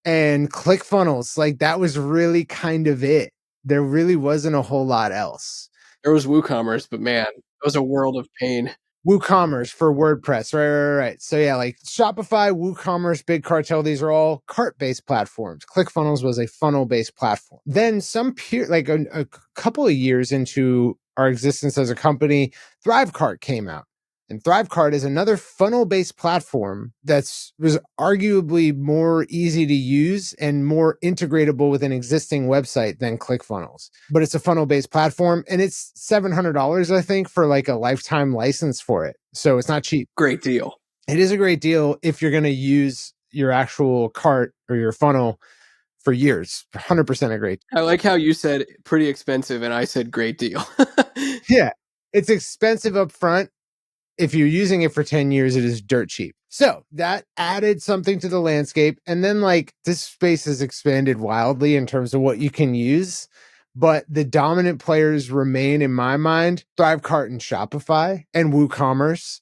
and ClickFunnels. Like, that was really kind of it. There really wasn't a whole lot else. There was WooCommerce, but man, it was a world of pain. WooCommerce for WordPress. Right. So yeah, like Shopify, WooCommerce, Big Cartel, these are all cart-based platforms. ClickFunnels was a funnel-based platform. Then a couple of years into our existence as a company, ThriveCart came out. And ThriveCart is another funnel-based platform was arguably more easy to use and more integratable with an existing website than ClickFunnels. But it's a funnel-based platform, and it's $700, I think, for like a lifetime license for it. So it's not cheap. Great deal. It is a great deal if you're going to use your actual cart or your funnel for years. 100% a great deal. I like how you said pretty expensive, and I said great deal. Yeah, it's expensive up front. If you're using it for 10 years, it is dirt cheap. So that added something to the landscape. And then, like, this space has expanded wildly in terms of what you can use. But the dominant players remain, in my mind, ThriveCart and Shopify and WooCommerce.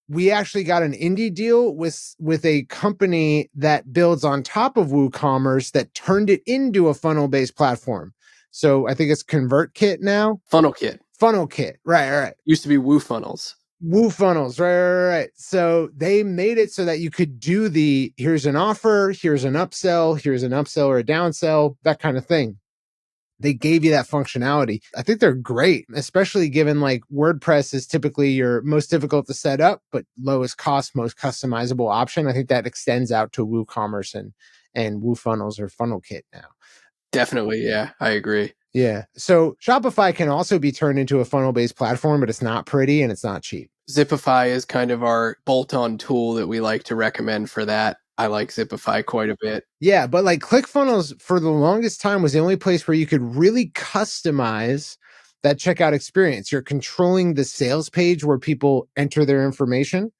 We actually got an indie deal with a company that builds on top of WooCommerce that turned it into a funnel-based platform. So I think it's ConvertKit now. FunnelKit. Right. Used to be WooFunnels. WooFunnels, right. So they made it so that you could do here's an offer, here's an upsell or a downsell, that kind of thing. They gave you that functionality. I think they're great, especially given like WordPress is typically your most difficult to set up, but lowest cost, most customizable option. I think that extends out to WooCommerce and WooFunnels or FunnelKit now. Definitely, yeah, I agree. Yeah. So Shopify can also be turned into a funnel-based platform, but it's not pretty and it's not cheap. Zipify is kind of our bolt-on tool that we like to recommend for that. I like Zipify quite a bit. Yeah, but like ClickFunnels for the longest time was the only place where you could really customize that checkout experience. You're controlling the sales page where people enter their information.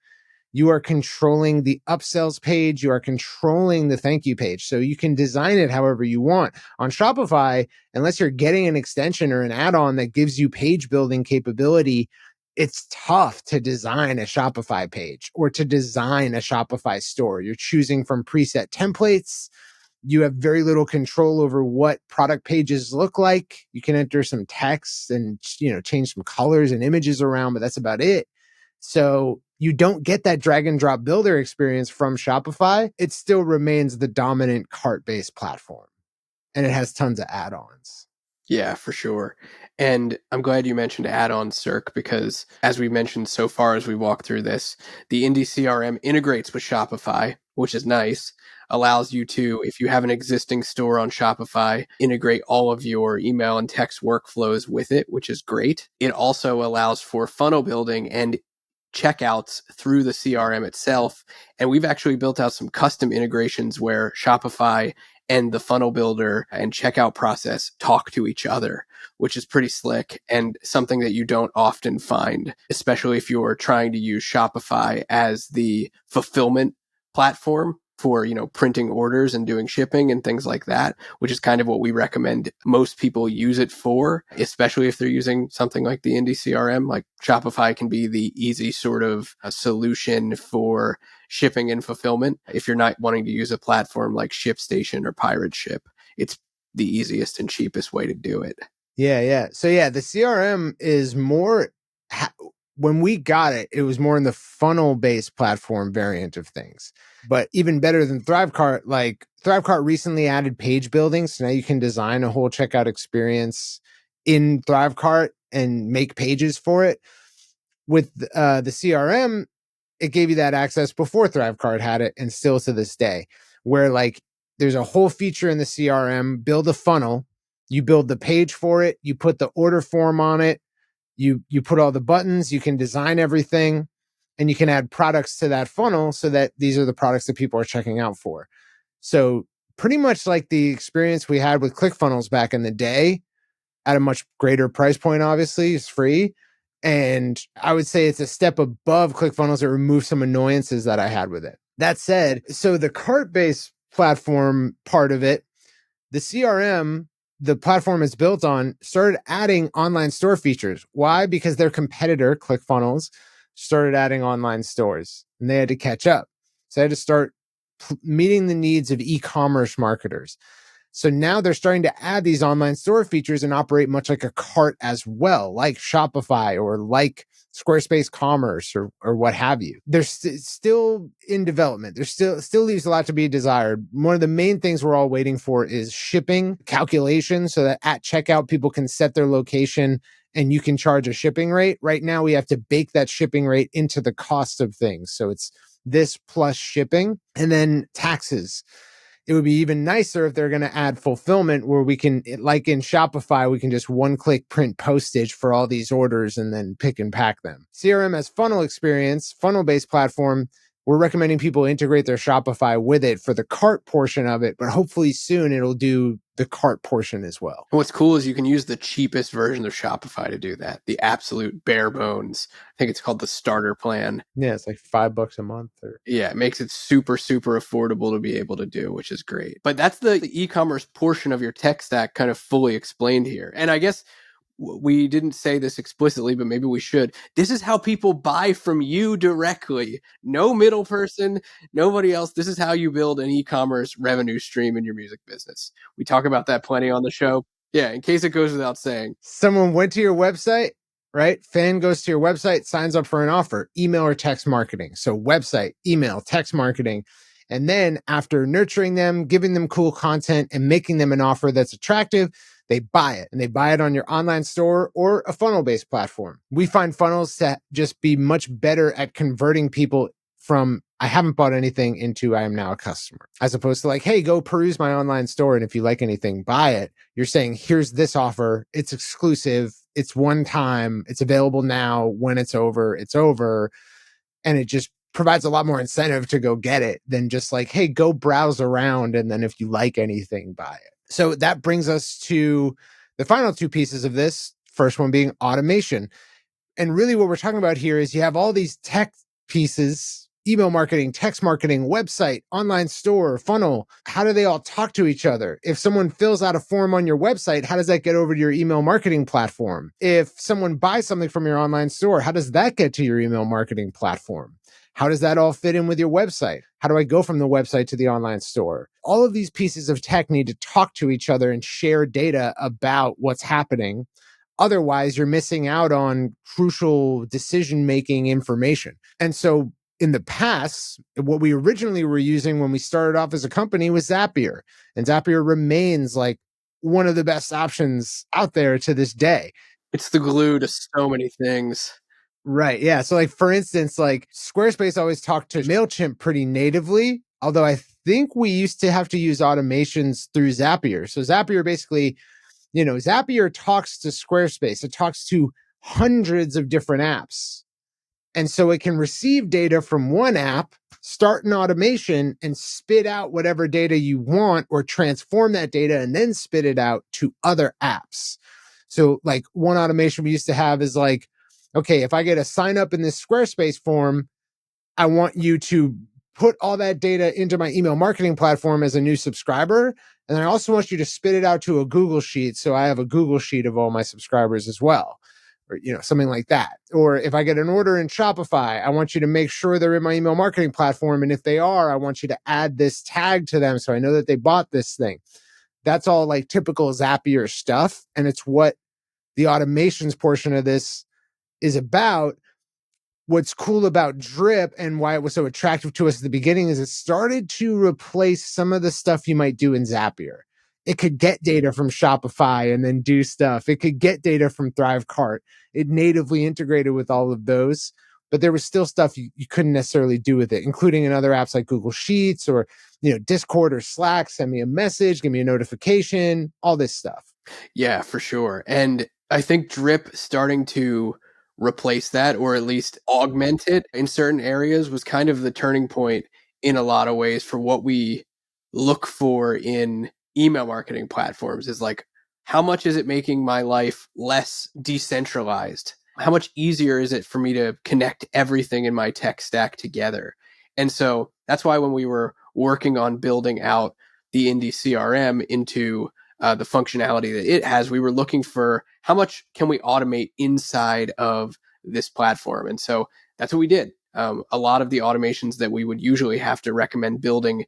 You are controlling the upsells page. You are controlling the thank you page. So you can design it however you want. On Shopify, unless you're getting an extension or an add-on that gives you page building capability, it's tough to design a Shopify page or to design a Shopify store. You're choosing from preset templates. You have very little control over what product pages look like. You can enter some text and, change some colors and images around, but that's about it. So you don't get that drag and drop builder experience from Shopify. It still remains the dominant cart-based platform, and it has tons of add-ons. Yeah, for sure. And I'm glad you mentioned add-on Circ, because as we mentioned so far as we walk through this, the IndieCRM integrates with Shopify, which is nice. Allows you to, if you have an existing store on Shopify, integrate all of your email and text workflows with it, which is great. It also allows for funnel building and checkouts through the CRM itself. And we've actually built out some custom integrations where Shopify and the funnel builder and checkout process talk to each other, which is pretty slick and something that you don't often find, especially if you're trying to use Shopify as the fulfillment platform for, printing orders and doing shipping and things like that, which is kind of what we recommend most people use it for, especially if they're using something like the IndieCRM. Like Shopify can be the easy sort of a solution for shipping and fulfillment. If you're not wanting to use a platform like ShipStation or Pirate Ship, it's the easiest and cheapest way to do it. Yeah. So the CRM is more, when we got it, it was more in the funnel-based platform variant of things. But even better than ThriveCart, like ThriveCart recently added page building. So now you can design a whole checkout experience in ThriveCart and make pages for it. With the CRM, it gave you that access before ThriveCart had it, and still to this day, where like there's a whole feature in the CRM, build a funnel, you build the page for it, you put the order form on it, you put all the buttons, you can design everything, and you can add products to that funnel so that these are the products that people are checking out for. So pretty much like the experience we had with ClickFunnels back in the day, at a much greater price point, obviously, it's free. And I would say it's a step above ClickFunnels that removes some annoyances that I had with it. That said, so the cart-based platform part of it, the CRM, the platform is built on, started adding online store features. Why? Because their competitor, ClickFunnels, started adding online stores and they had to catch up. So they had to start meeting the needs of e-commerce marketers. So now they're starting to add these online store features and operate much like a cart as well, like Shopify or like Squarespace Commerce or what have you. They're still in development. There's still leaves a lot to be desired. One of the main things we're all waiting for is shipping calculation so that at checkout, people can set their location and you can charge a shipping rate. Right now, we have to bake that shipping rate into the cost of things. So it's this plus shipping and then taxes. It would be even nicer if they're going to add fulfillment where we can, like in Shopify, we can just one-click print postage for all these orders and then pick and pack them. CRM has funnel experience, funnel-based platform. We're recommending people integrate their Shopify with it for the cart portion of it, but hopefully soon it'll do the cart portion as well. And what's cool is you can use the cheapest version of Shopify to do that. The absolute bare bones. I think it's called the starter plan. Yeah, it's like $5 a month. Yeah, it makes it super, super affordable to be able to do, which is great. But that's the e-commerce portion of your tech stack kind of fully explained here. And I guess we didn't say this explicitly, but maybe we should. This is how people buy from you directly. No middle person, nobody else. This is how you build an e-commerce revenue stream in your music business. We talk about that plenty on the show. Yeah, in case it goes without saying. Someone went to your website, right? Fan goes to your website, signs up for an offer, email or text marketing. So website, email, text marketing. And then after nurturing them, giving them cool content and making them an offer that's attractive, they buy it, and they buy it on your online store or a funnel-based platform. We find funnels to just be much better at converting people from I haven't bought anything into I am now a customer, as opposed to like, hey, go peruse my online store. And if you like anything, buy it. You're saying, here's this offer. It's exclusive. It's one time. It's available now. When it's over, it's over. And it just provides a lot more incentive to go get it than just like, hey, go browse around. And then if you like anything, buy it. So that brings us to the final two pieces of this. First one being automation. And really what we're talking about here is you have all these tech pieces, email marketing, text marketing, website, online store, funnel. How do they all talk to each other? If someone fills out a form on your website, how does that get over to your email marketing platform? If someone buys something from your online store, how does that get to your email marketing platform? How does that all fit in with your website? How do I go from the website to the online store? All of these pieces of tech need to talk to each other and share data about what's happening. Otherwise, you're missing out on crucial decision-making information. And so in the past, what we originally were using when we started off as a company was Zapier. And Zapier remains like one of the best options out there to this day. It's the glue to so many things. Right. Yeah. So like, for instance, like Squarespace always talked to MailChimp pretty natively, although I think we used to have to use automations through Zapier. So Zapier basically, Zapier talks to Squarespace. It talks to hundreds of different apps. And so it can receive data from one app, start an automation, and spit out whatever data you want, or transform that data and then spit it out to other apps. So like one automation we used to have is like, okay, if I get a sign up in this Squarespace form, I want you to put all that data into my email marketing platform as a new subscriber. And I also want you to spit it out to a Google Sheet. So I have a Google Sheet of all my subscribers as well, or, something like that. Or if I get an order in Shopify, I want you to make sure they're in my email marketing platform. And if they are, I want you to add this tag to them so I know that they bought this thing. That's all like typical Zapier stuff. And it's what the automations portion of this is about. What's cool about Drip and why it was so attractive to us at the beginning is it started to replace some of the stuff you might do in Zapier. It could get data from Shopify and then do stuff. It could get data from Thrivecart. It natively integrated with all of those, but there was still stuff you couldn't necessarily do with it, including in other apps like Google Sheets or, Discord or Slack. Send me a message, give me a notification, all this stuff. Yeah, for sure. And I think Drip starting to replace that, or at least augment it in certain areas, was kind of the turning point in a lot of ways for what we look for in email marketing platforms. Is like, how much is it making my life less decentralized? How much easier is it for me to connect everything in my tech stack together? And so that's why when we were working on building out the IndieCRM into the functionality that it has, we were looking for how much can we automate inside of this platform. And so that's what we did. A lot of the automations that we would usually have to recommend building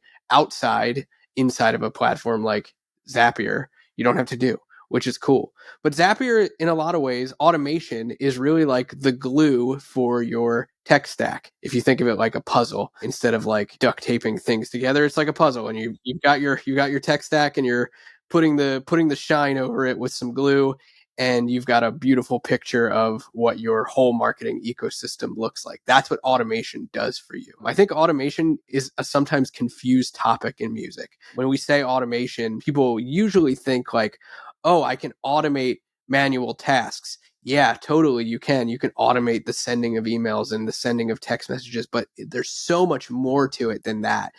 inside of a platform like Zapier, you don't have to do, which is cool. But Zapier, in a lot of ways, automation is really like the glue for your tech stack. If you think of it like a puzzle, instead of like duct taping things together, it's like a puzzle, and you've got your tech stack, and you're putting the shine over it with some glue, and you've got a beautiful picture of what your whole marketing ecosystem looks like. That's what automation does for you. I think automation is a sometimes confused topic in music. When we say automation, people usually think like, oh, I can automate manual tasks. Yeah, totally. You can automate the sending of emails and the sending of text messages, but there's so much more to it than that.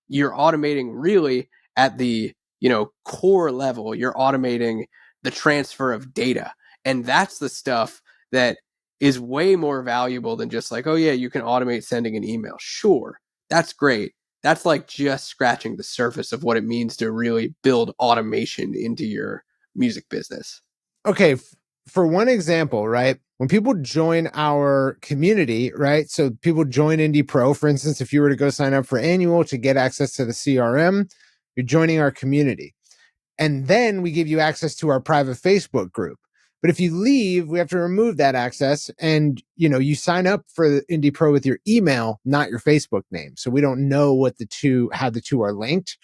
You're automating really at the core level. You're automating the transfer of data. And that's the stuff that is way more valuable than just like, oh yeah, you can automate sending an email. Sure, that's great. That's like just scratching the surface of what it means to really build automation into your music business. Okay. For one example, right? When people join our community, right? So people join IndiePRO, for instance, if you were to go sign up for annual to get access to the CRM, you're joining our community. And then we give you access to our private Facebook group. But if you leave, we have to remove that access. And, you sign up for IndiePRO with your email, not your Facebook name. So we don't know how the two are linked.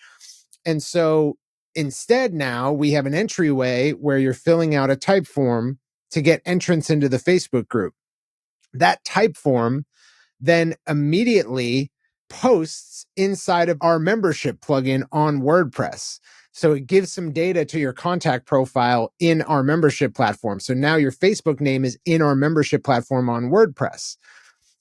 And so instead now we have an entryway where you're filling out a type form to get entrance into the Facebook group. That type form then immediately posts inside of our membership plugin on WordPress. So it gives some data to your contact profile in our membership platform. So now your Facebook name is in our membership platform on WordPress.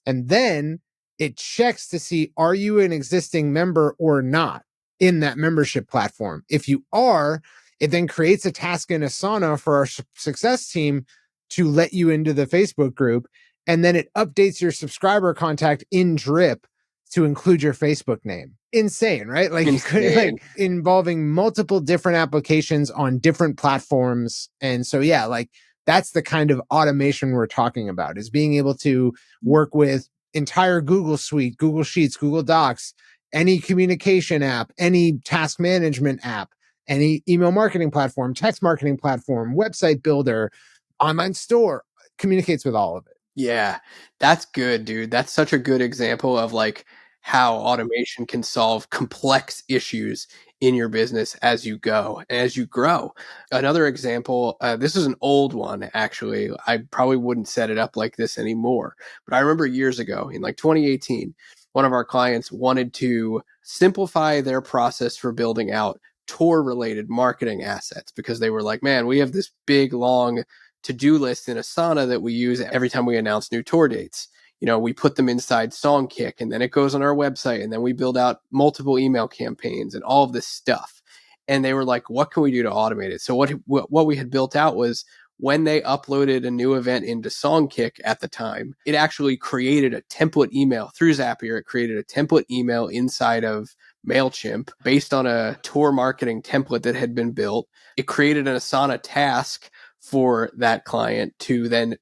And then it checks to see, are you an existing member or not in that membership platform? If you are, it then creates a task in Asana for our success team to let you into the Facebook group. And then it updates your subscriber contact in Drip to include your Facebook name. Insane, right? Like you could like involving multiple different applications on different platforms. And so, yeah, like that's the kind of automation we're talking about, is being able to work with entire Google Suite, Google Sheets, Google Docs, any communication app, any task management app, any email marketing platform, text marketing platform, website builder, online store, communicates with all of it. Yeah, that's good, dude. That's such a good example of like how automation can solve complex issues in your business as you go and as you grow. Another example, this is an old one, actually. I probably wouldn't set it up like this anymore. But I remember years ago in like 2018, one of our clients wanted to simplify their process for building out tour related marketing assets, because they were like, man, we have this big, long to-do list in Asana that we use every time we announce new tour dates. You know, we put them inside Songkick, and then it goes on our website, and then we build out multiple email campaigns and all of this stuff. And they were like, what can we do to automate it? So what we had built out was, when they uploaded a new event into Songkick at the time, it actually created a template email through Zapier. It created a template email inside of MailChimp based on a tour marketing template that had been built. It created an Asana task for that client to then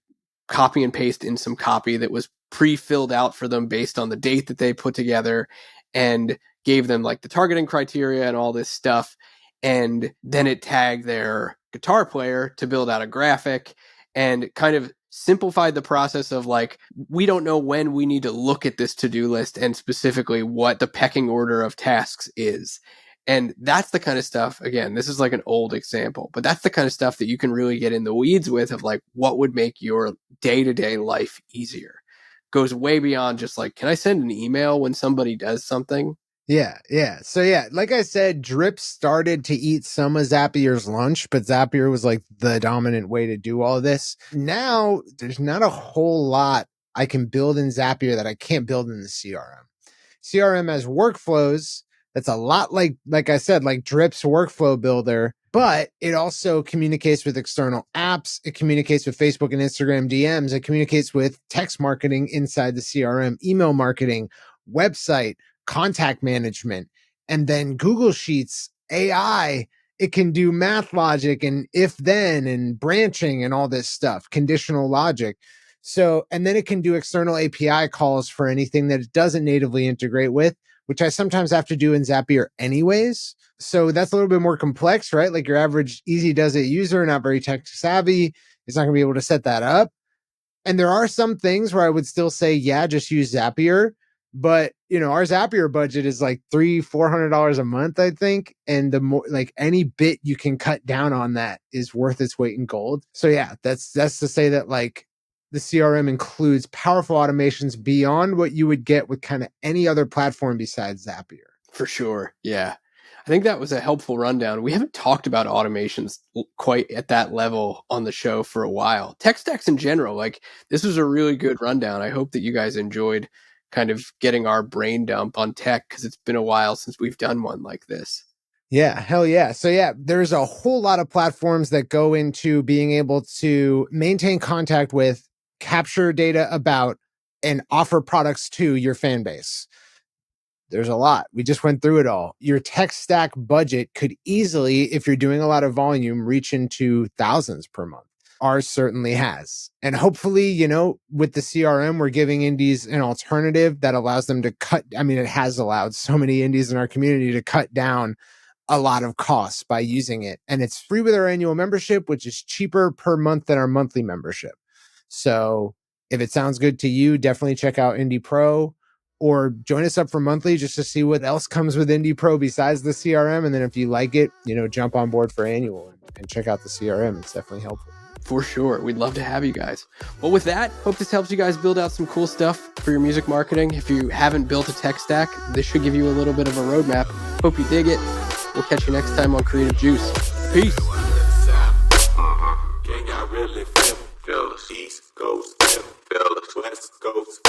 copy and paste in some copy that was pre-filled out for them based on the date that they put together, and gave them like the targeting criteria and all this stuff. And then it tagged their guitar player to build out a graphic, and kind of simplified the process of like, we don't know when we need to look at this to-do list and specifically what the pecking order of tasks is. And that's the kind of stuff, again, this is like an old example, but that's the kind of stuff that you can really get in the weeds with, of like, what would make your day-to-day life easier. Goes way beyond just like, can I send an email when somebody does something? Yeah, yeah. So yeah, like I said, Drip started to eat some of Zapier's lunch, but Zapier was like the dominant way to do all of this. Now there's not a whole lot I can build in Zapier that I can't build in the CRM. CRM has workflows. That's a lot like I said, like Drip's workflow builder, but it also communicates with external apps. It communicates with Facebook and Instagram DMs. It communicates with text marketing inside the CRM, email marketing, website, contact management, and then Google Sheets, AI. It can do math logic and if then and branching and all this stuff, conditional logic. So, and then it can do external API calls for anything that it doesn't natively integrate with, which I sometimes have to do in Zapier anyways. So that's a little bit more complex, right? Like your average easy does it user, not very tech savvy, is not going to be able to set that up. And there are some things where I would still say, yeah, just use Zapier. But you know, our Zapier budget is like $400 a month, I think. And the more like any bit you can cut down on that is worth its weight in gold. So yeah, that's to say that like the CRM includes powerful automations beyond what you would get with kind of any other platform besides Zapier. For sure. Yeah. I think that was a helpful rundown. We haven't talked about automations quite at that level on the show for a while. Tech stacks in general, like this was a really good rundown. I hope that you guys enjoyed kind of getting our brain dump on tech, because it's been a while since we've done one like this. Yeah, hell yeah. So yeah, there's a whole lot of platforms that go into being able to maintain contact with, capture data about, and offer products to your fan base. There's a lot. We just went through it all. Your tech stack budget could easily, if you're doing a lot of volume, reach into thousands per month. Ours certainly has. And hopefully, you know, with the CRM, we're giving indies an alternative that allows them to cut. I mean, it has allowed so many indies in our community to cut down a lot of costs by using it. And it's free with our annual membership, which is cheaper per month than our monthly membership. So if it sounds good to you, definitely check out IndiePRO or join us up for monthly just to see what else comes with IndiePRO besides the CRM. And then if you like it, you know, jump on board for annual and check out the CRM. It's definitely helpful. For sure. We'd love to have you guys. Well, with that, hope this helps you guys build out some cool stuff for your music marketing. If you haven't built a tech stack, this should give you a little bit of a roadmap. Hope you dig it. We'll catch you next time on Creative Juice. Peace. Can y'all really feel the East Coast, feel the West Coast?